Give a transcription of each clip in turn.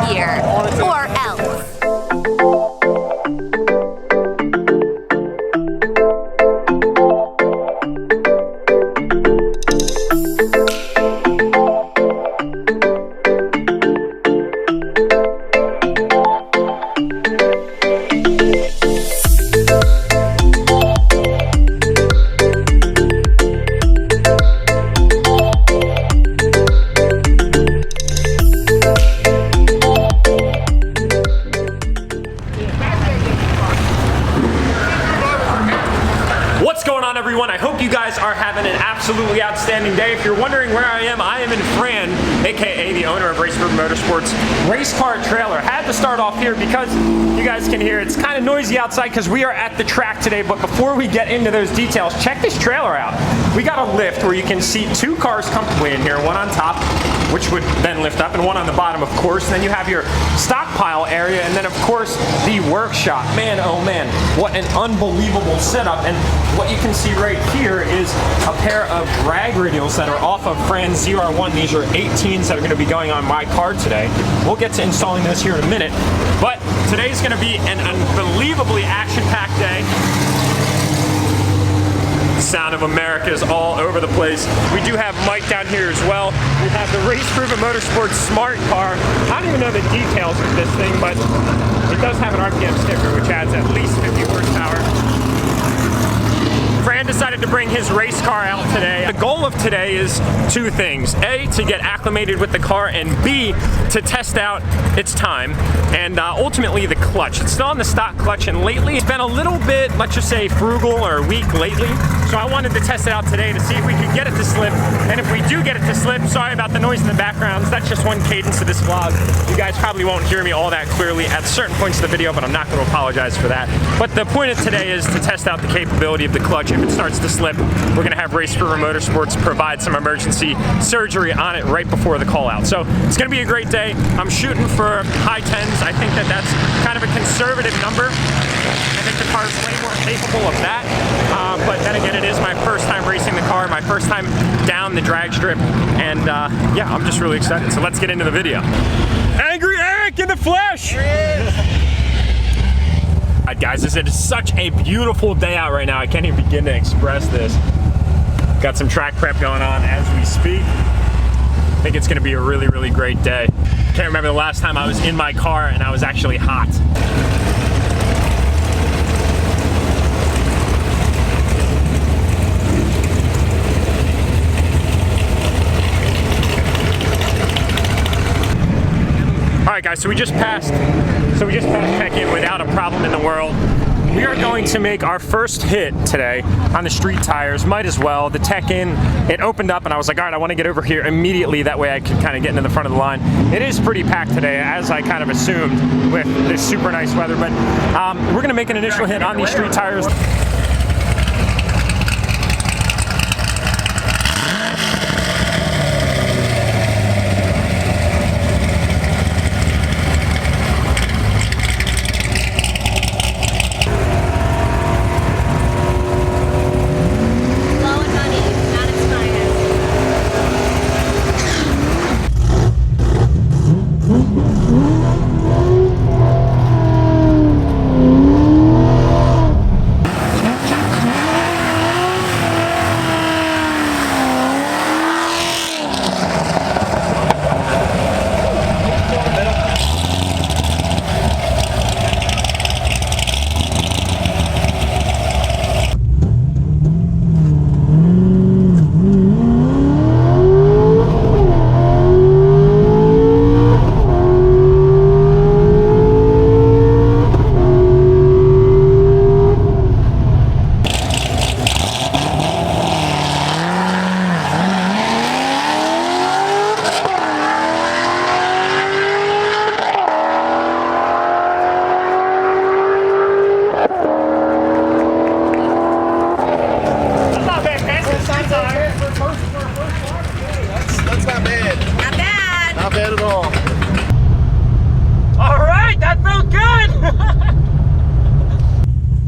here, or else. Everyone, I hope you guys are having an absolutely outstanding day. If you're wondering where I am in Fran, aka the owner of Race Proven Motorsports race car trailer. Had to start off here because you guys can hear it's kind of noisy outside because we are at the track today. But before we get into those details, check this trailer out. We got a lift where you can seat 2 cars comfortably in here, one on top, which would then lift up, and one on the bottom, of course. Then you have your stockpile area, and then of course the workshop. Man, oh man, what an unbelievable setup. And what you can see right here is a pair of drag radials that are off of Fran's ZR1. These are 18s that are going to be going on my car today. We'll get to installing this here in a minute, but today's going to be an unbelievably action-packed day. Sound of America is all over the place. We do have Mike down here as well. We have the Race Proven Motorsports Smart Car. I don't even know the details of this thing, but it does have an RPM sticker, which adds at least 50 horsepower. Fran decided to bring his race car out today. The goal of today is 2 things. A, to get acclimated with the car, and B, to test out its time and ultimately the clutch. It's still on the stock clutch, and lately it's been a little bit, let's just say, frugal or weak lately. So I wanted to test it out today to see if we could get it to slip. And if we do get it to slip, sorry about the noise in the background. That's just one cadence of this vlog. You guys probably won't hear me all that clearly at certain points of the video, but I'm not going to apologize for that. But the point of today is to test out the capability of the clutch. If it starts to slip, we're going to have Race Proven Motorsports provide some emergency surgery on it right before the call out. So it's going to be a great day. I'm shooting for high 10s. I think that that's kind of a conservative number. I think the car is way more capable of that. But then again, it is my first time racing the car, my first time down the drag strip. And yeah, I'm just really excited. So let's get into the video. Angry Eric in the flesh! Alright guys, it is such a beautiful day out right now. I can't even begin to express this. Got some track prep going on as we speak. I think it's going to be a really, really great day. Can't remember the last time I was in my car and I was actually hot. Alright guys, so we just passed Tech-In without a problem in the world. We are going to make our first hit today on the street tires. Might as well. The Tech-In, it opened up and I was like, all right, I want to get over here immediately. That way I can kind of get into the front of the line. It is pretty packed today, as I kind of assumed with this super nice weather. But we're going to make an initial hit on these street tires.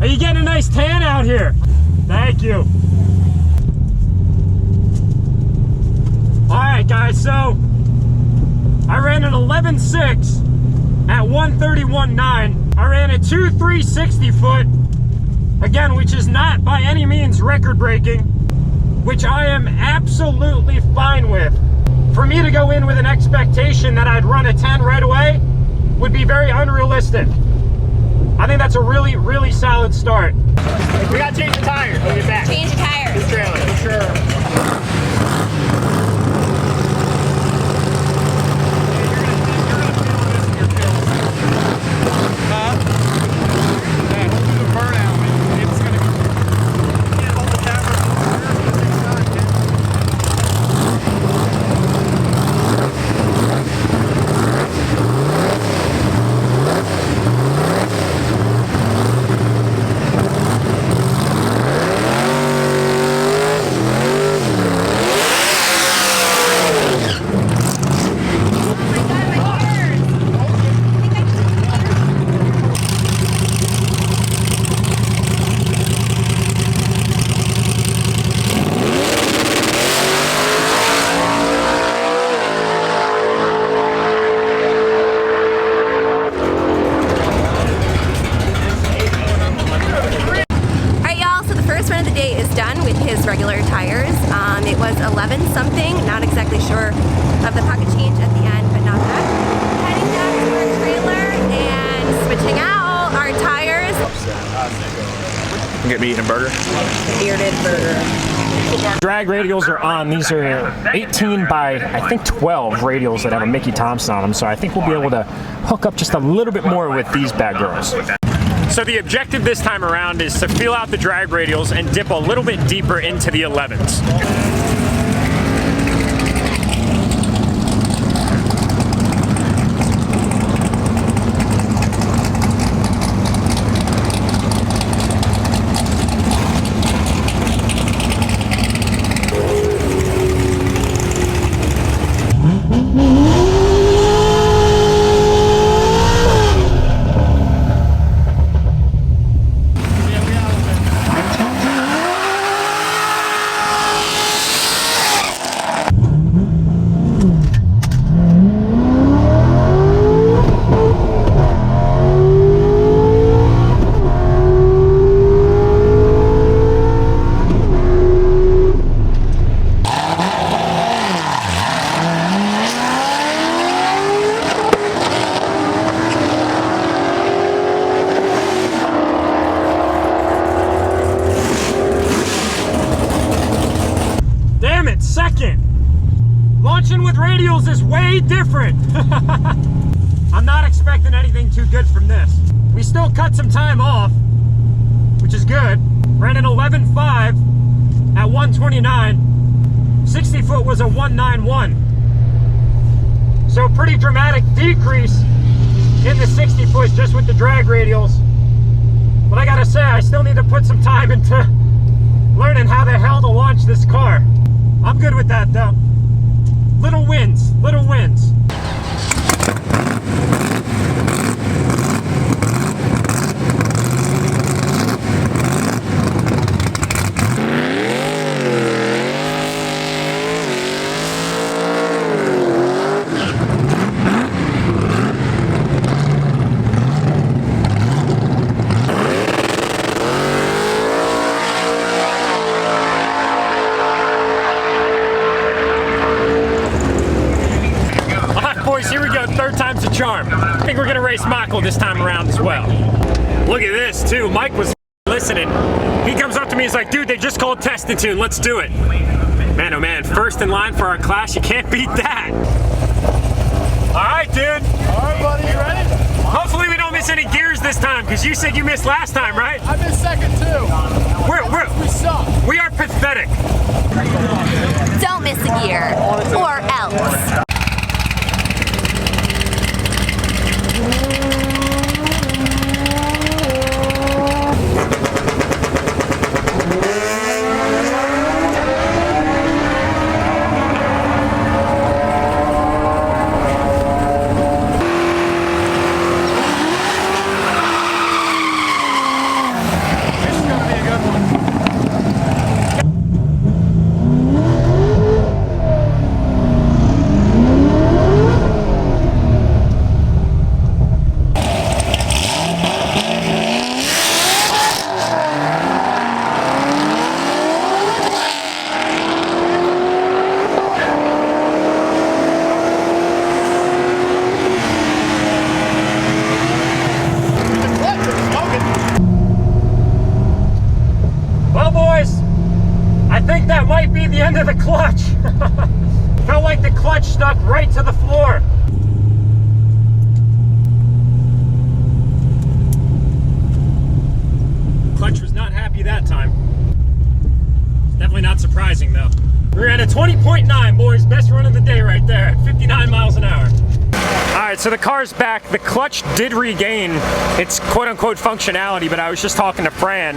Are you getting a nice tan out here? Thank you. All right, guys, so I ran an 11.6 at 131.9. I ran a 2.360 foot, again, which is not by any means record breaking, which I am absolutely fine with. For me to go in with an expectation that I'd run a 10 right away would be very unrealistic. I think that's a really, really solid start. We gotta change the tires. We'll get back. Change the tires. This trailer, for sure. Regular tires. It was 11 something, not exactly sure of the pocket change at the end, but not bad. Heading back to our trailer and switching out our tires. You get me eating a burger? Bearded burger. Drag radials are on. These are 18 by, I think, 12 radials that have a Mickey Thompson on them, so I think we'll be able to hook up just a little bit more with these bad girls. So the objective this time around is to feel out the drag radials and dip a little bit deeper into the 11s. Launching with radials is way different. I'm not expecting anything too good from this. We still cut some time off, which is good. Ran an 11.5 at 129. 60 foot was a 191. So pretty dramatic decrease in the 60 foot just with the drag radials. But I gotta say, I still need to put some time into learning how the hell to launch this car. I'm good with that though. Little wins, little wins. Here we go, third time's a charm. I think we're gonna race Michael this time around as well. Look at this too, Mike was listening. He comes up to me, he's like, dude, they just called Test and Tune, let's do it. Man, oh man, first in line for our class, you can't beat that. All right, dude. All right, buddy, you ready? Hopefully we don't miss any gears this time, because you said you missed last time, right? I missed second too. We suck. We are pathetic. Don't miss a gear, or else. Felt like the clutch stuck right to the floor. Clutch was not happy that time. It's definitely not surprising though. We're at a 20.9, boys. Best run of the day right there at 59 miles an hour. All right, so the car's back. The clutch did regain its quote-unquote functionality, but I was just talking to Fran,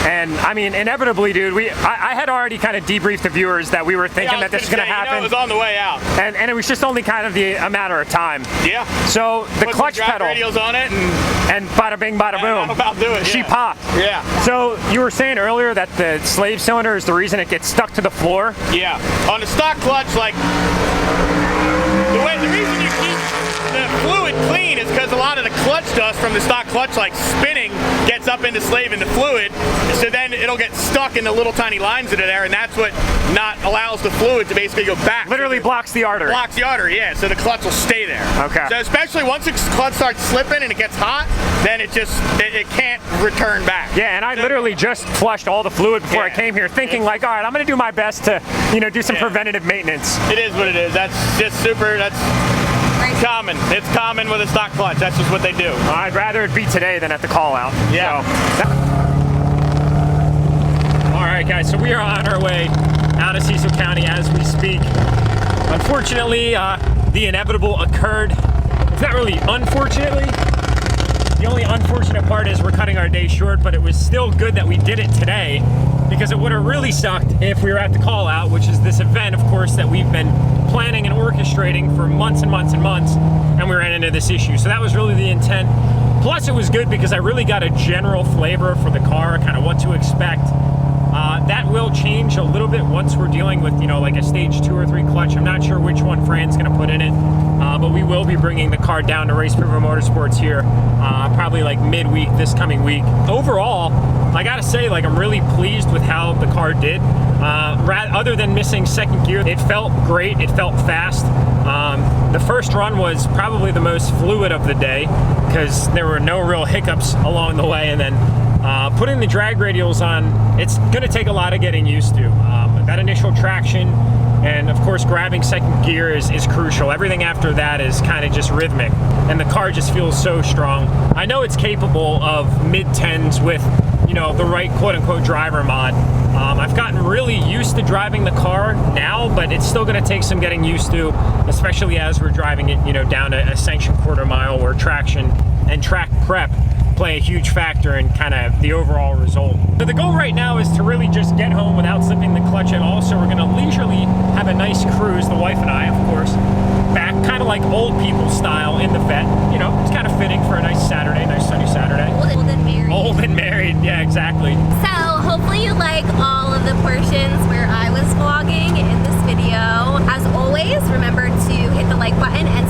and I mean, inevitably, dude, I had already kind of debriefed the viewers that we were thinking that this was gonna happen. You know, it was on the way out. And it was just only kind of a matter of time. Yeah. So the Put clutch some drive pedal, radials on it, and bada bing, bada boom. that'll about do it. She yeah. popped. Yeah. So you were saying earlier that the slave cylinder is the reason it gets stuck to the floor? Yeah. On the stock clutch, like the reason you keep the fluid clean is because a lot of the clutch dust from the stock clutch, like spinning, gets up into slave into fluid. So then it'll get stuck in the little tiny lines that are there, and that's what not allows the fluid to basically go back. Literally blocks the artery. Blocks the artery, yeah. So the clutch will stay there. Okay. So especially once the clutch starts slipping and it gets hot, then it can't return back. Yeah, and I literally just flushed all the fluid before I came here, thinking like, all right, I'm gonna do my best to, do some preventative maintenance. It is what it is. That's just super. That's common. It's common with a stock clutch. That's just what they do. I'd rather it be today than at the call out. Yeah. So, all right, guys. So we are on our way out of Cecil County as we speak. Unfortunately, the inevitable occurred. It's not really unfortunately. The only unfortunate part is we're cutting our day short, but it was still good that we did it today, because it would have really sucked if we were at the call out, which is this event, of course, that we've been planning and orchestrating for months and months and months, and we ran into this issue. So that was really the intent. Plus it was good because I really got a general flavor for the car, kind of what to expect. That will change a little bit once we're dealing with, like a stage 2 or 3 clutch. I'm not sure which one Fran's gonna put in it, but we will be bringing the car down to Race Proven Motorsports here, probably like midweek this coming week. Overall, I gotta say, like, I'm really pleased with how the car did. Other than missing second gear, it felt great, it felt fast. The first run was probably the most fluid of the day because there were no real hiccups along the way, and then putting the drag radials on, it's gonna take a lot of getting used to. That initial traction and of course grabbing second gear is crucial. Everything after that is kind of just rhythmic, and the car just feels so strong. I know it's capable of mid-10s with the right quote-unquote driver mod. I've gotten really used to driving the car now, but it's still going to take some getting used to, especially as we're driving it down a sanctioned quarter mile where traction and track prep play a huge factor in kind of the overall result. So the goal right now is to really just get home without slipping the clutch at all. So we're going to leisurely have a nice cruise, the wife and I, of course, back kind of like old people style in the vet. It's kind of fitting for a nice Saturday, nice sunny Saturday. Old and married. Old and married, yeah, exactly. So hopefully you like all of the portions where I was vlogging in this video. As always, remember to hit the like button and